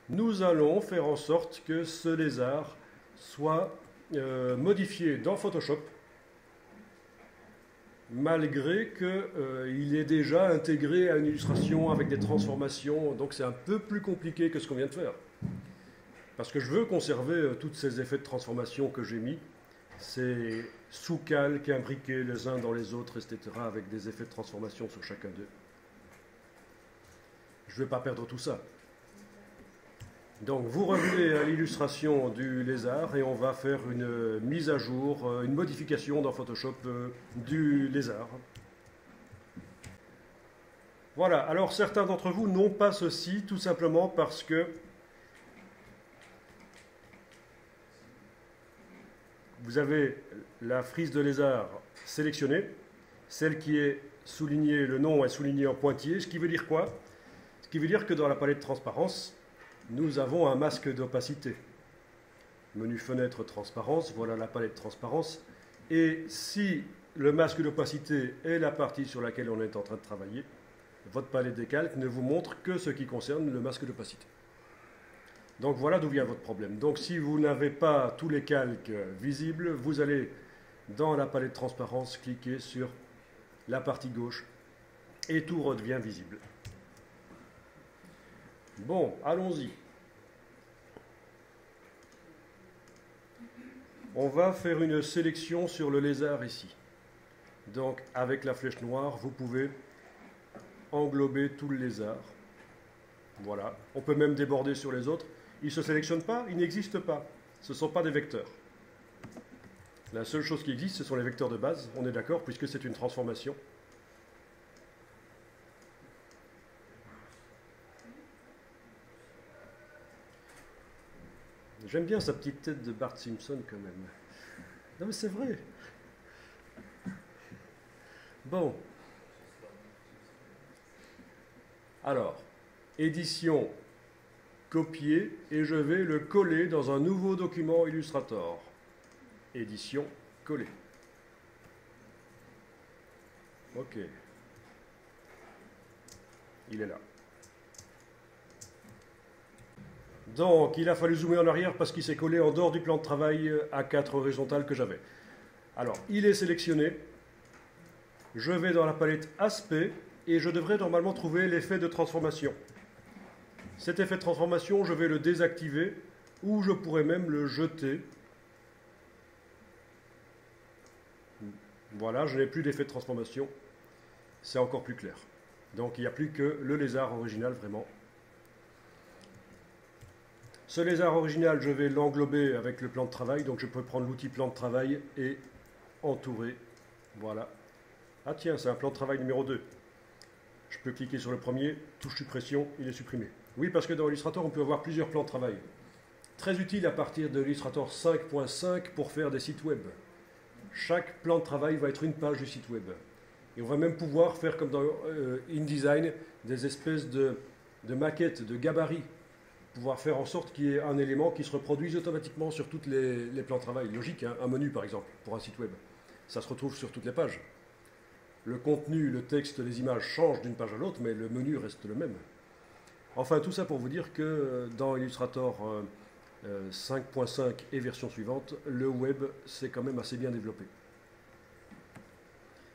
nous allons faire en sorte que ce lézard soit modifié dans Photoshop, malgré qu'il est déjà intégré à une illustration avec des transformations. Donc c'est un peu plus compliqué que ce qu'on vient de faire. Parce que je veux conserver tous ces effets de transformation que j'ai mis, ces sous-calques imbriqués les uns dans les autres, etc., avec des effets de transformation sur chacun d'eux. Je ne vais pas perdre tout ça. Donc vous revenez à l'illustration du lézard et on va faire une mise à jour, une modification dans Photoshop du lézard. Voilà, alors certains d'entre vous n'ont pas ceci tout simplement parce que vous avez la frise de lézard sélectionnée, celle qui est soulignée, le nom est souligné en pointillé, ce qui veut dire quoi? Ce qui veut dire que dans la palette transparence, nous avons un masque d'opacité. Menu fenêtre transparence, voilà la palette transparence. Et si le masque d'opacité est la partie sur laquelle on est en train de travailler, votre palette des calques ne vous montre que ce qui concerne le masque d'opacité. Donc voilà d'où vient votre problème. Donc si vous n'avez pas tous les calques visibles, vous allez dans la palette transparence cliquer sur la partie gauche et tout redevient visible. Bon, allons-y. On va faire une sélection sur le lézard ici. Donc avec la flèche noire, vous pouvez englober tout le lézard. Voilà. On peut même déborder sur les autres. Ils ne se sélectionnent pas, ils n'existent pas. Ce ne sont pas des vecteurs. La seule chose qui existe, ce sont les vecteurs de base. On est d'accord, puisque c'est une transformation. J'aime bien sa petite tête de Bart Simpson quand même. Non mais c'est vrai. Bon. Alors, édition, copier, et je vais le coller dans un nouveau document Illustrator. Édition, coller. Ok. Il est là. Donc, il a fallu zoomer en arrière parce qu'il s'est collé en dehors du plan de travail A4 horizontal que j'avais. Alors, il est sélectionné. Je vais dans la palette Aspect et je devrais normalement trouver l'effet de transformation. Cet effet de transformation, je vais le désactiver ou je pourrais même le jeter. Voilà, je n'ai plus d'effet de transformation. C'est encore plus clair. Donc, il n'y a plus que le lézard original vraiment. Ce lézard original, je vais l'englober avec le plan de travail. Donc je peux prendre l'outil plan de travail et entourer. Voilà. Ah tiens, c'est un plan de travail numéro 2. Je peux cliquer sur le premier, touche suppression, il est supprimé. Oui, parce que dans Illustrator, on peut avoir plusieurs plans de travail. Très utile à partir de Illustrator 5.5 pour faire des sites web. Chaque plan de travail va être une page du site web. Et on va même pouvoir faire comme dans InDesign des espèces de maquettes, de gabarits. Pouvoir faire en sorte qu'il y ait un élément qui se reproduise automatiquement sur tous les plans de travail. Logique, hein, un menu par exemple, pour un site web. Ça se retrouve sur toutes les pages. Le contenu, le texte, les images changent d'une page à l'autre, mais le menu reste le même. Enfin, tout ça pour vous dire que dans Illustrator 5.5 et version suivante, le web s'est quand même assez bien développé.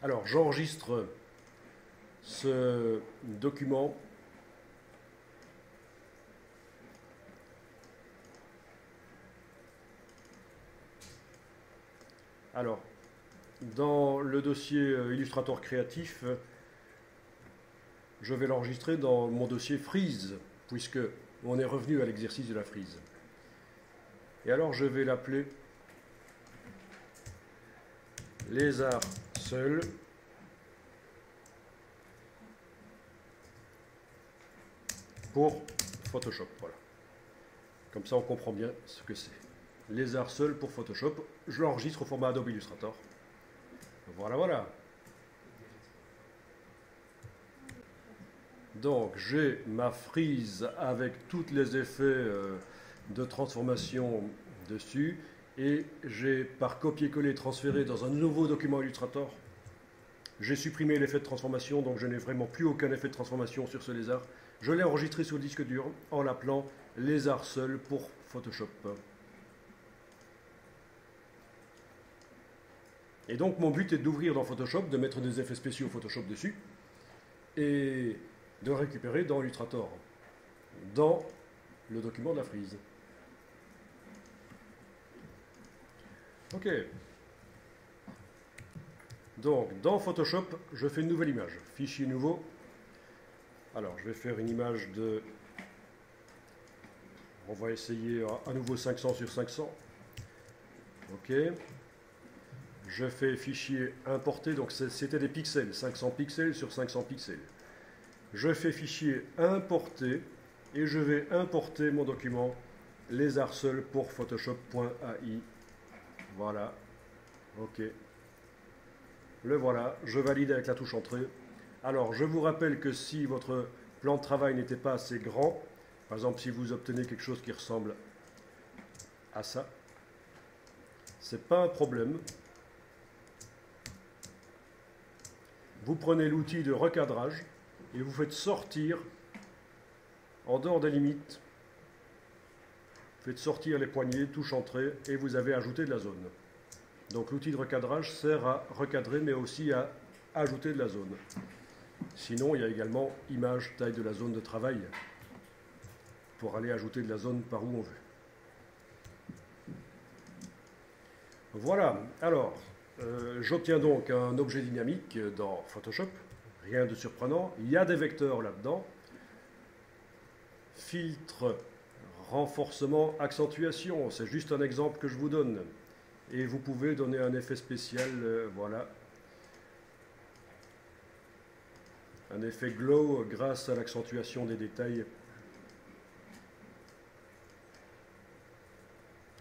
Alors, j'enregistre ce document. Alors, dans le dossier Illustrator créatif, je vais l'enregistrer dans mon dossier frise, puisque on est revenu à l'exercice de la frise. Et alors, je vais l'appeler lézard seul pour Photoshop. Voilà. Comme ça, on comprend bien ce que c'est. Lézard seul pour Photoshop. Je l'enregistre au format Adobe Illustrator. Voilà, voilà. Donc, j'ai ma frise avec tous les effets de transformation dessus. Et j'ai, par copier-coller, transféré dans un nouveau document Illustrator J'ai supprimé l'effet de transformation, donc je n'ai vraiment plus aucun effet de transformation sur ce lézard. Je l'ai enregistré sur le disque dur en l'appelant lézard seul pour Photoshop. Et donc mon but est d'ouvrir dans Photoshop, de mettre des effets spéciaux Photoshop dessus, et de le récupérer dans Illustrator, dans le document de la frise. Ok. Donc, dans Photoshop, je fais une nouvelle image. Fichier nouveau. Alors, je vais faire une image de... On va essayer à nouveau 500 sur 500. Ok. Je fais fichier importer. Donc, c'était des pixels. 500 pixels sur 500 pixels. Je fais fichier importer. Et je vais importer mon document lézard seul pour Photoshop.ai. Voilà. Ok. Le voilà, je valide avec la touche entrée. Alors, je vous rappelle que si votre plan de travail n'était pas assez grand, par exemple, si vous obtenez quelque chose qui ressemble à ça, c'est pas un problème. Vous prenez l'outil de recadrage et vous faites sortir en dehors des limites. Faites sortir les poignées, touche entrée, et vous avez ajouté de la zone. Donc l'outil de recadrage sert à recadrer, mais aussi à ajouter de la zone. Sinon, il y a également image, taille de la zone de travail, pour aller ajouter de la zone par où on veut. Voilà, alors, j'obtiens donc un objet dynamique dans Photoshop, rien de surprenant. Il y a des vecteurs là-dedans. Filtre, renforcement, accentuation, c'est juste un exemple que je vous donne. Et vous pouvez donner un effet spécial, voilà. Un effet glow grâce à l'accentuation des détails.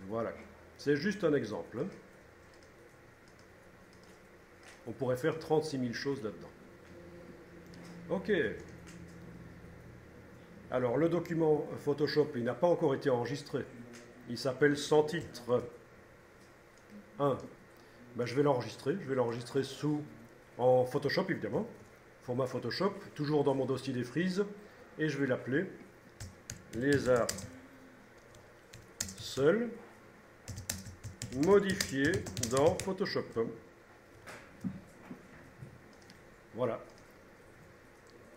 Voilà. C'est juste un exemple. Hein. On pourrait faire 36 000 choses là-dedans. Ok. Alors, le document Photoshop, il n'a pas encore été enregistré. Il s'appelle sans titre 1. Ben, je vais l'enregistrer. Je vais l'enregistrer en Photoshop, évidemment. Format Photoshop, toujours dans mon dossier des frises. Et je vais l'appeler lézard seul, modifié dans Photoshop. Voilà.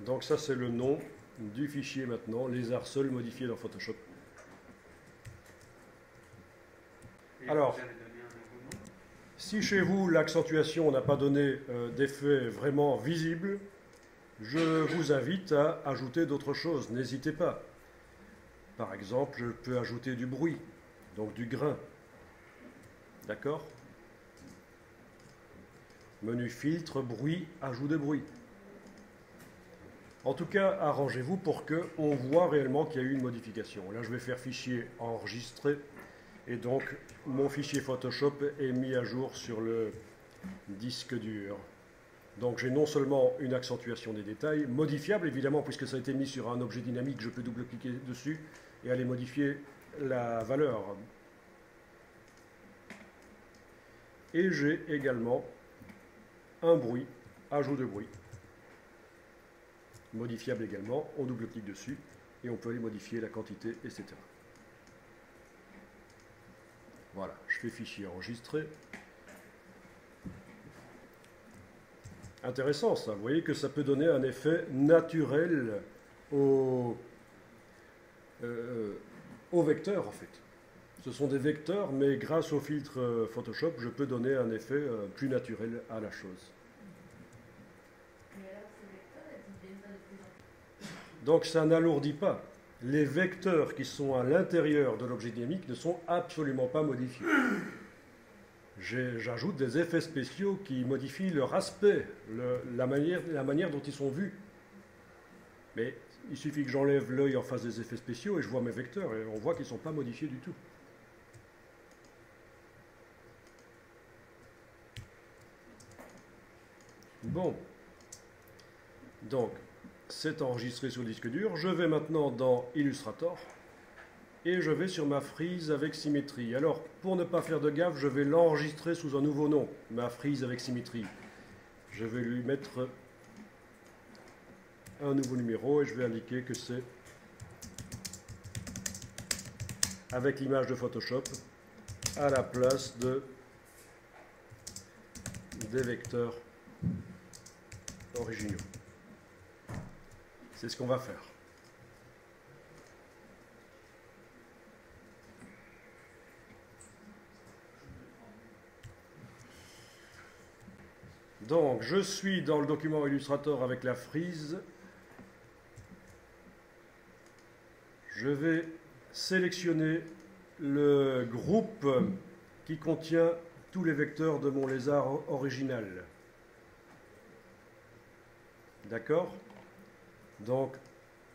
Donc ça, c'est le nom du fichier maintenant, lézard seul modifié dans Photoshop. Alors, si chez vous l'accentuation n'a pas donné d'effet vraiment visible, je vous invite à ajouter d'autres choses, n'hésitez pas. Par exemple, je peux ajouter du bruit, donc du grain. D'accord? Menu filtre, bruit, ajout de bruit. En tout cas, arrangez-vous pour qu'on voit réellement qu'il y a eu une modification. Là, je vais faire fichier enregistré. Et donc, mon fichier Photoshop est mis à jour sur le disque dur. Donc, j'ai non seulement une accentuation des détails, modifiable évidemment, puisque ça a été mis sur un objet dynamique, je peux double-cliquer dessus et aller modifier la valeur. Et j'ai également un bruit, ajout de bruit. Modifiable également, on double-clique dessus et on peut aller modifier la quantité, etc. Voilà, je fais fichier enregistré. Intéressant ça, vous voyez que ça peut donner un effet naturel au vecteur en fait. Ce sont des vecteurs, mais grâce au filtre Photoshop, je peux donner un effet plus naturel à la chose. Donc ça n'alourdit pas. Les vecteurs qui sont à l'intérieur de l'objet dynamique ne sont absolument pas modifiés. J'ajoute des effets spéciaux qui modifient leur aspect, la manière dont ils sont vus. Mais il suffit que j'enlève l'œil en face des effets spéciaux et je vois mes vecteurs et on voit qu'ils ne sont pas modifiés du tout. Bon. Donc, c'est enregistré sur le disque dur. Je vais maintenant dans Illustrator et je vais sur ma frise avec symétrie. Alors, pour ne pas faire de gaffe, je vais l'enregistrer sous un nouveau nom, ma frise avec symétrie. je vais lui mettre un nouveau numéro et je vais indiquer que c'est avec l'image de Photoshop à la place des vecteurs originaux. C'est ce qu'on va faire. Donc, je suis dans le document Illustrator avec la frise. Je vais sélectionner le groupe qui contient tous les vecteurs de mon lézard original. D'accord? Donc,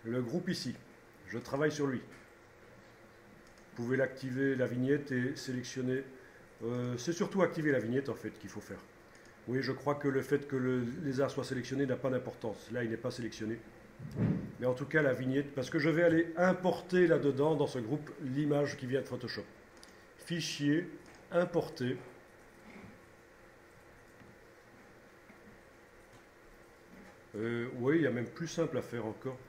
le groupe ici, je travaille sur lui. Vous pouvez l'activer, la vignette, et sélectionner. C'est surtout activer la vignette, en fait, qu'il faut faire. Oui, je crois que le fait que le lézard soit sélectionné n'a pas d'importance. Là, il n'est pas sélectionné. Mais en tout cas, la vignette, parce que je vais aller importer là-dedans, dans ce groupe, l'image qui vient de Photoshop. Fichier, importer. Oui, il y a même plus simple à faire encore.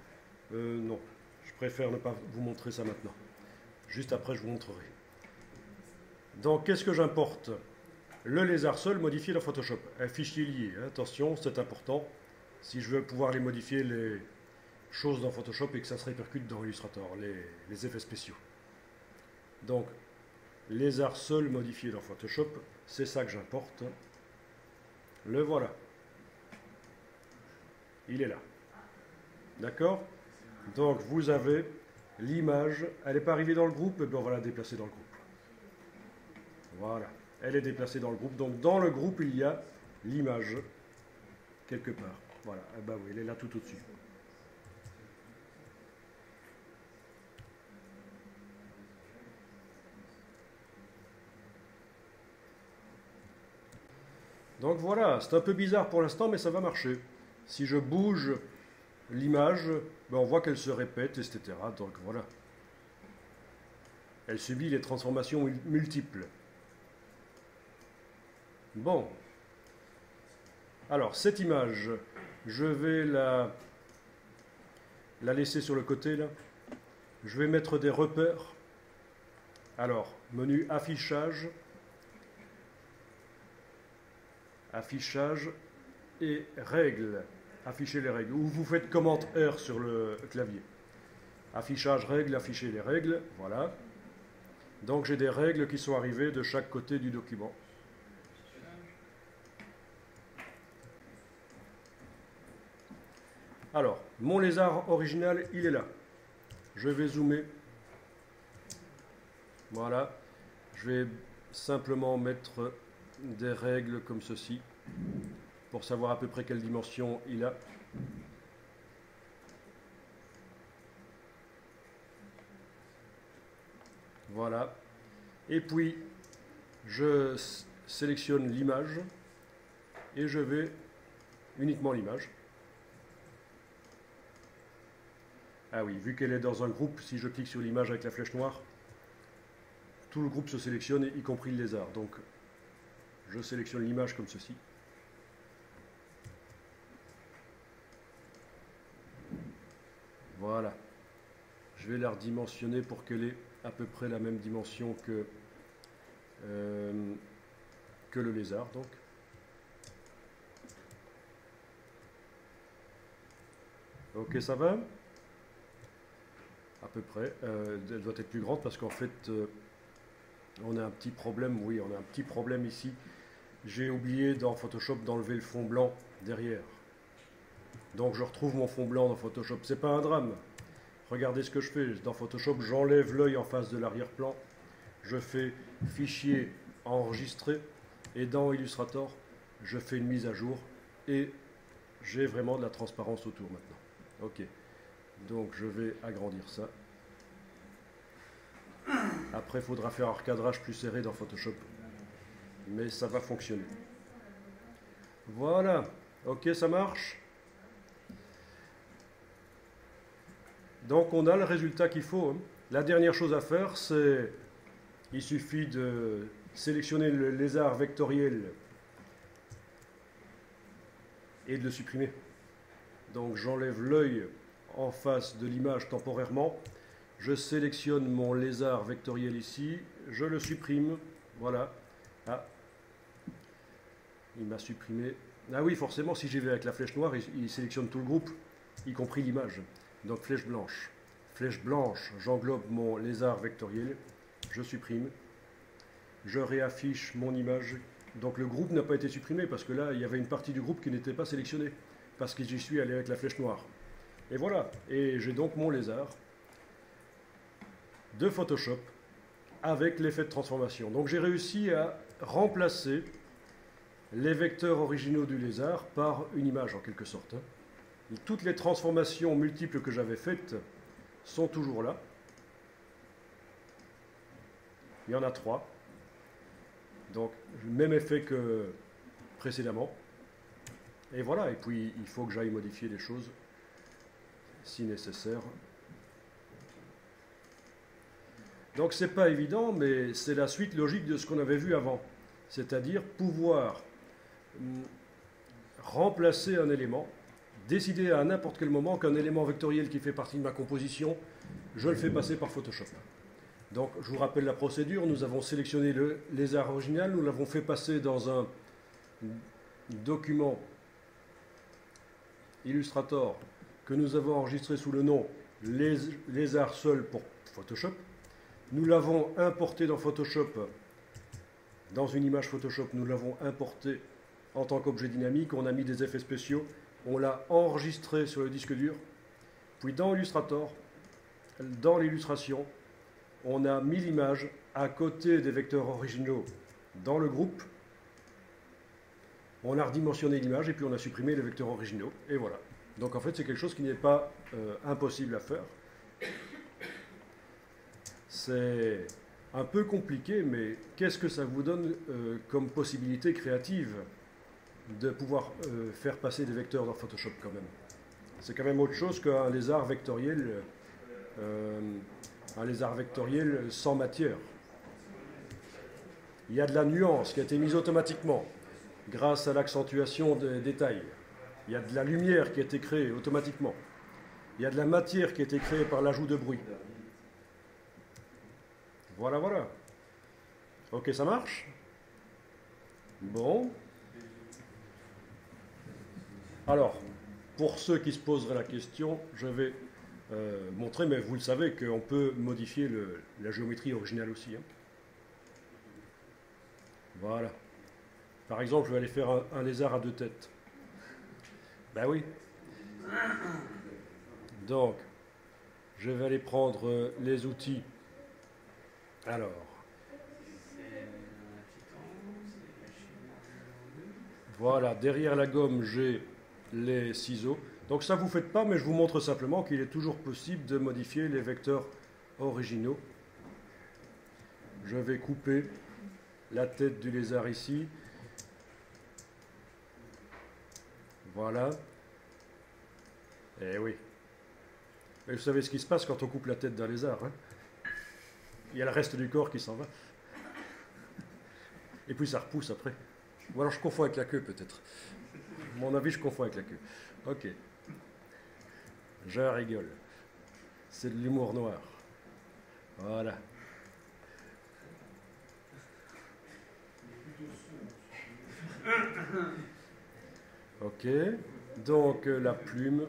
Non, je préfère ne pas vous montrer ça maintenant. Juste après, je vous montrerai. Donc, qu'est-ce que j'importe? Le lézard seul modifié dans Photoshop. Un fichier lié, hein, attention, c'est important. Si je veux pouvoir les modifier, les choses dans Photoshop, et que ça se répercute dans Illustrator, les effets spéciaux. Donc, lézard seul modifié dans Photoshop, c'est ça que j'importe. Le voilà. Il est là. D'accord? Donc, vous avez l'image. Elle n'est pas arrivée dans le groupe, et bien on va la déplacer dans le groupe. Voilà. Elle est déplacée dans le groupe. Donc, dans le groupe, il y a l'image, quelque part. Voilà. Eh ben oui, elle est là tout au-dessus. Donc voilà, c'est un peu bizarre pour l'instant, mais ça va marcher. Si je bouge l'image, ben on voit qu'elle se répète, etc. Donc voilà. Elle subit les transformations multiples. Bon. Alors, cette image, je vais la laisser sur le côté, là. Je vais mettre des repères. Alors, menu affichage. Affichage et règles. Afficher les règles. Ou vous faites commande R sur le clavier. Affichage, règles, afficher les règles. Voilà. Donc j'ai des règles qui sont arrivées de chaque côté du document. Alors, mon lézard original, il est là. Je vais zoomer. Voilà. Je vais simplement mettre des règles comme ceci pour savoir à peu près quelle dimension il a. Voilà. Et puis, je sélectionne l'image et je vais uniquement l'image. Ah oui, vu qu'elle est dans un groupe, si je clique sur l'image avec la flèche noire, tout le groupe se sélectionne, y compris le lézard. Donc, je sélectionne l'image comme ceci. Voilà. Je vais la redimensionner pour qu'elle ait à peu près la même dimension que le lézard. Donc. Ok, ça va? À peu près. Elle doit être plus grande parce qu'en fait, on a un petit problème. Oui, on a un petit problème ici. J'ai oublié dans Photoshop d'enlever le fond blanc derrière. Donc je retrouve mon fond blanc dans Photoshop. C'est pas un drame. Regardez ce que je fais. Dans Photoshop, j'enlève l'œil en face de l'arrière-plan. Je fais fichier enregistrer. Et dans Illustrator, je fais une mise à jour. Et j'ai vraiment de la transparence autour maintenant. Ok. Donc je vais agrandir ça. Après, il faudra faire un recadrage plus serré dans Photoshop. Mais ça va fonctionner. Voilà. Ok, ça marche. Donc on a le résultat qu'il faut. Hein. La dernière chose à faire, c'est... Il suffit de sélectionner le lézard vectoriel et de le supprimer. Donc j'enlève l'œil en face de l'image temporairement. Je sélectionne mon lézard vectoriel ici, je le supprime, voilà. Ah, il m'a supprimé. Ah oui, forcément, si j'y vais avec la flèche noire, il sélectionne tout le groupe, y compris l'image. Donc flèche blanche. Flèche blanche, j'englobe mon lézard vectoriel, je supprime, je réaffiche mon image. Donc le groupe n'a pas été supprimé, parce que là, il y avait une partie du groupe qui n'était pas sélectionnée, parce que j'y suis allé avec la flèche noire. Et voilà, et j'ai donc mon lézard de Photoshop avec l'effet de transformation. Donc j'ai réussi à remplacer les vecteurs originaux du lézard par une image en quelque sorte. Et toutes les transformations multiples que j'avais faites sont toujours là. Il y en a 3. Donc le même effet que précédemment. Et voilà, et puis il faut que j'aille modifier les choses si nécessaire. Donc c'est pas évident, mais c'est la suite logique de ce qu'on avait vu avant. C'est-à-dire pouvoir remplacer un élément, décider à n'importe quel moment qu'un élément vectoriel qui fait partie de ma composition, je le fais passer par Photoshop. Donc je vous rappelle la procédure, nous avons sélectionné le lézard original, nous l'avons fait passer dans un document Illustrator que nous avons enregistré sous le nom lézard seul pour Photoshop. Nous l'avons importé dans Photoshop, dans une image Photoshop, nous l'avons importé en tant qu'objet dynamique, on a mis des effets spéciaux, on l'a enregistré sur le disque dur, puis dans Illustrator, dans l'illustration, on a mis l'image à côté des vecteurs originaux dans le groupe, on a redimensionné l'image et puis on a supprimé les vecteurs originaux, et voilà. Donc en fait c'est quelque chose qui n'est pas impossible à faire. C'est un peu compliqué, mais qu'est-ce que ça vous donne comme possibilité créative de pouvoir faire passer des vecteurs dans Photoshop quand même? C'est quand même autre chose qu'un lézard vectoriel, sans matière. Il y a de la nuance qui a été mise automatiquement grâce à l'accentuation des détails. Il y a de la lumière qui a été créée automatiquement. Il y a de la matière qui a été créée par l'ajout de bruit. Voilà, voilà. Ok, ça marche? Bon. Alors, pour ceux qui se poseraient la question, je vais montrer, mais vous le savez, qu'on peut modifier la géométrie originale aussi. Hein. Voilà. Par exemple, je vais aller faire un lézard à 2 têtes. Ben oui. Donc, je vais aller prendre les outils. Alors, voilà, derrière la gomme, j'ai les ciseaux. Donc ça, vous ne faites pas, mais je vous montre simplement qu'il est toujours possible de modifier les vecteurs originaux. Je vais couper la tête du lézard ici. Voilà. Eh oui. Et vous savez ce qui se passe quand on coupe la tête d'un lézard, hein? Il y a le reste du corps qui s'en va. Et puis ça repousse après. Ou alors je confonds avec la queue peut-être. À mon avis, je confonds avec la queue. Ok. Je rigole. C'est de l'humour noir. Voilà. Ok. Donc la plume.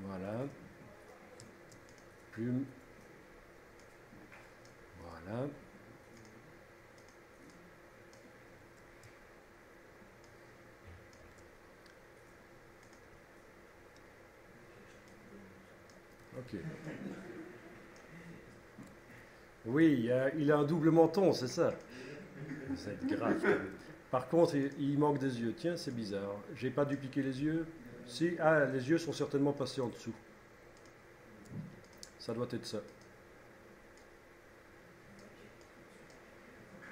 Voilà. Plume. Voilà. Ok. Oui, il a un double menton, c'est ça. C'est grave. Par contre, il manque des yeux. Tiens, c'est bizarre. J'ai pas dupliqué les yeux. Si, ah, les yeux sont certainement passés en dessous. Ça doit être ça.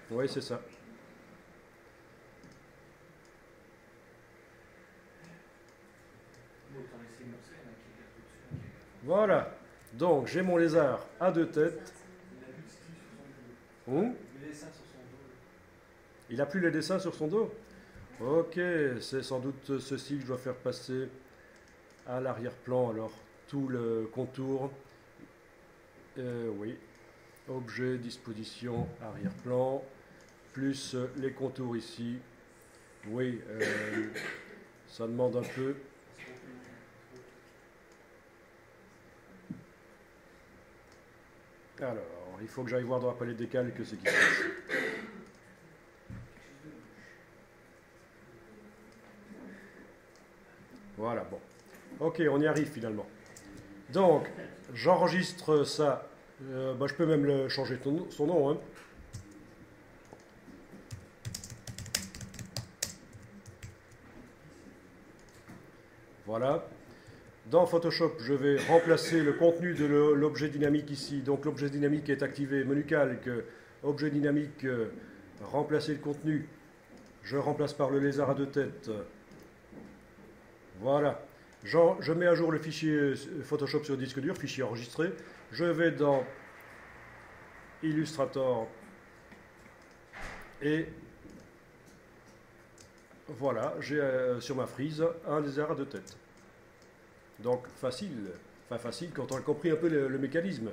Oui, c'est ça. Voilà. Donc, j'ai mon lézard à 2 têtes. Il n'a plus les dessins sur son dos? Ok, c'est sans doute ceci que je dois faire passer à l'arrière-plan. Alors, tout le contour. Oui. Objet, disposition, arrière-plan. Plus les contours ici. Oui, ça demande un peu. Alors, il faut que j'aille voir dans la palette des calques ce qui se passe. Voilà, bon. Ok, on y arrive finalement. Donc, j'enregistre ça. Je peux même changer son nom. Hein. Voilà. Dans Photoshop, je vais remplacer le contenu de l'objet dynamique ici. Donc l'objet dynamique est activé. Menu calque, objet dynamique, remplacer le contenu. Je remplace par le lézard à deux têtes. Voilà. Je mets à jour le fichier Photoshop sur le disque dur, fichier enregistré. Je vais dans Illustrator et voilà, j'ai sur ma frise un lézard à deux têtes. Donc facile, enfin facile quand on a compris un peu le mécanisme.